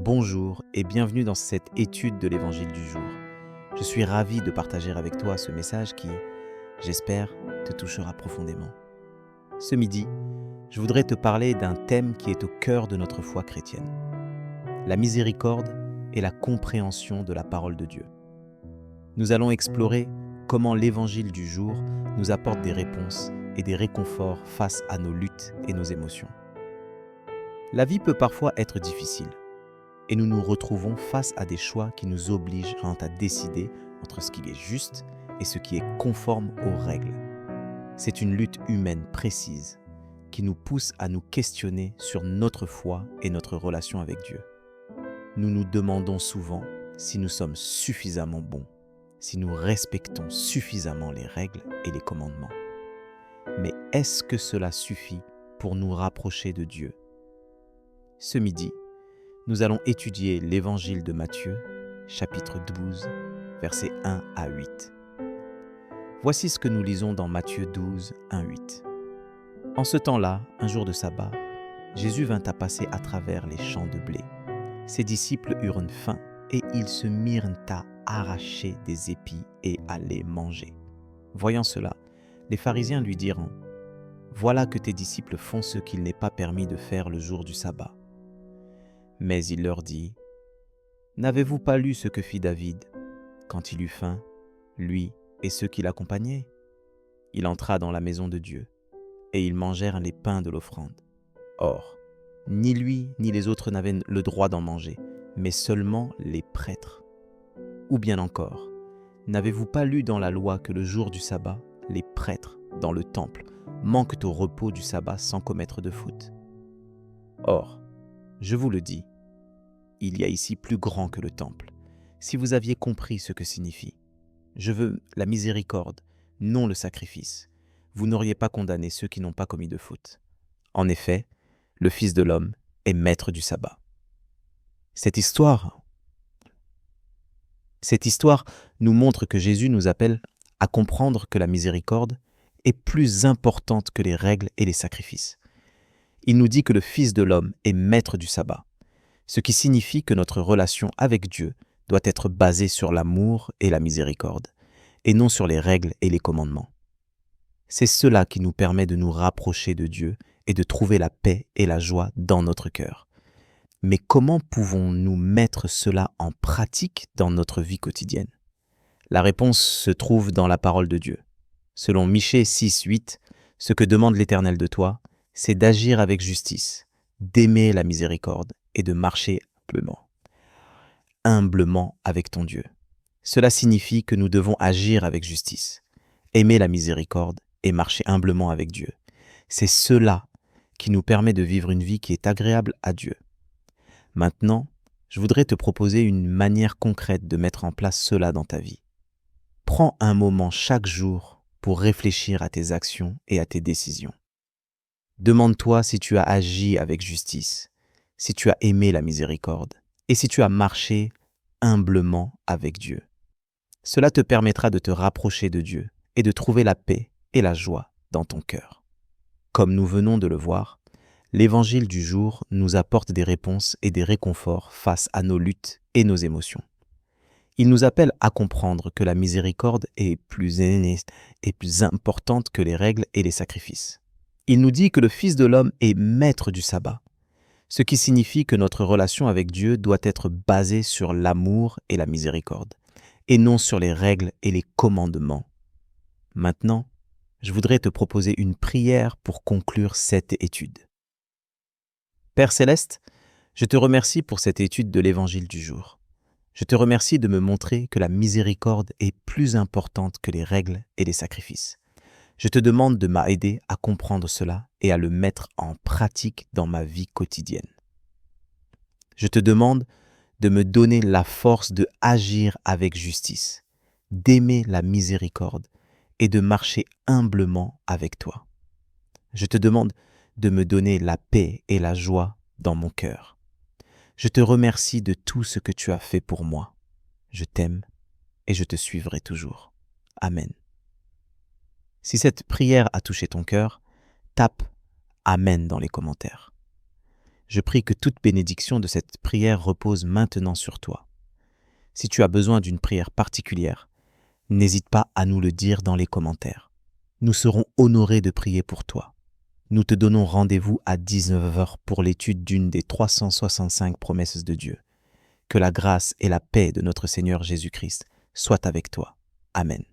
Bonjour et bienvenue dans cette étude de l'Évangile du jour. Je suis ravi de partager avec toi ce message qui, j'espère, te touchera profondément. Ce midi, je voudrais te parler d'un thème qui est au cœur de notre foi chrétienne. La miséricorde et la compréhension de la parole de Dieu. Nous allons explorer comment l'Évangile du jour nous apporte des réponses et des réconforts face à nos luttes et nos émotions. La vie peut parfois être difficile. Et nous nous retrouvons face à des choix qui nous obligent à décider entre ce qui est juste et ce qui est conforme aux règles. C'est une lutte humaine précise qui nous pousse à nous questionner sur notre foi et notre relation avec Dieu. Nous nous demandons souvent si nous sommes suffisamment bons, si nous respectons suffisamment les règles et les commandements. Mais est-ce que cela suffit pour nous rapprocher de Dieu ? Ce midi, nous allons étudier l'Évangile de Matthieu, chapitre 12, versets 1 à 8. Voici ce que nous lisons dans Matthieu 12, 1-8. En ce temps-là, un jour de sabbat, Jésus vint à passer à travers les champs de blé. Ses disciples eurent faim et ils se mirent à arracher des épis et à les manger. Voyant cela, les pharisiens lui dirent : « Voilà que tes disciples font ce qu'il n'est pas permis de faire le jour du sabbat. » Mais il leur dit : « N'avez-vous pas lu ce que fit David, quand il eut faim, lui et ceux qui l'accompagnaient ? Il entra dans la maison de Dieu, et ils mangèrent les pains de l'offrande. Or, ni lui ni les autres n'avaient le droit d'en manger, mais seulement les prêtres. Ou bien encore, n'avez-vous pas lu dans la loi que le jour du sabbat, les prêtres, dans le temple, manquent au repos du sabbat sans commettre de faute ? Or, je vous le dis, il y a ici plus grand que le temple. Si vous aviez compris ce que signifie « Je veux la miséricorde, non le sacrifice », vous n'auriez pas condamné ceux qui n'ont pas commis de faute. En effet, le Fils de l'homme est maître du sabbat. Cette histoire nous montre que Jésus nous appelle à comprendre que la miséricorde est plus importante que les règles et les sacrifices. Il nous dit que le Fils de l'homme est maître du sabbat, ce qui signifie que notre relation avec Dieu doit être basée sur l'amour et la miséricorde, et non sur les règles et les commandements. C'est cela qui nous permet de nous rapprocher de Dieu et de trouver la paix et la joie dans notre cœur. Mais comment pouvons-nous mettre cela en pratique dans notre vie quotidienne ? La réponse se trouve dans la parole de Dieu. Selon Michée 6:8, ce que demande l'Éternel de toi, c'est d'agir avec justice, d'aimer la miséricorde et de marcher humblement avec ton Dieu. Cela signifie que nous devons agir avec justice, aimer la miséricorde et marcher humblement avec Dieu. C'est cela qui nous permet de vivre une vie qui est agréable à Dieu. Maintenant, je voudrais te proposer une manière concrète de mettre en place cela dans ta vie. Prends un moment chaque jour pour réfléchir à tes actions et à tes décisions. Demande-toi si tu as agi avec justice, si tu as aimé la miséricorde et si tu as marché humblement avec Dieu. Cela te permettra de te rapprocher de Dieu et de trouver la paix et la joie dans ton cœur. Comme nous venons de le voir, l'Évangile du jour nous apporte des réponses et des réconforts face à nos luttes et nos émotions. Il nous appelle à comprendre que la miséricorde est plus importante que les règles et les sacrifices. Il nous dit que le Fils de l'homme est maître du sabbat, ce qui signifie que notre relation avec Dieu doit être basée sur l'amour et la miséricorde, et non sur les règles et les commandements. Maintenant, je voudrais te proposer une prière pour conclure cette étude. Père Céleste, je te remercie pour cette étude de l'Évangile du jour. Je te remercie de me montrer que la miséricorde est plus importante que les règles et les sacrifices. Je te demande de m'aider à comprendre cela et à le mettre en pratique dans ma vie quotidienne. Je te demande de me donner la force de agir avec justice, d'aimer la miséricorde et de marcher humblement avec toi. Je te demande de me donner la paix et la joie dans mon cœur. Je te remercie de tout ce que tu as fait pour moi. Je t'aime et je te suivrai toujours. Amen. Si cette prière a touché ton cœur, tape « Amen » dans les commentaires. Je prie que toute bénédiction de cette prière repose maintenant sur toi. Si tu as besoin d'une prière particulière, n'hésite pas à nous le dire dans les commentaires. Nous serons honorés de prier pour toi. Nous te donnons rendez-vous à 19 heures pour l'étude d'une des 365 promesses de Dieu. Que la grâce et la paix de notre Seigneur Jésus-Christ soient avec toi. Amen.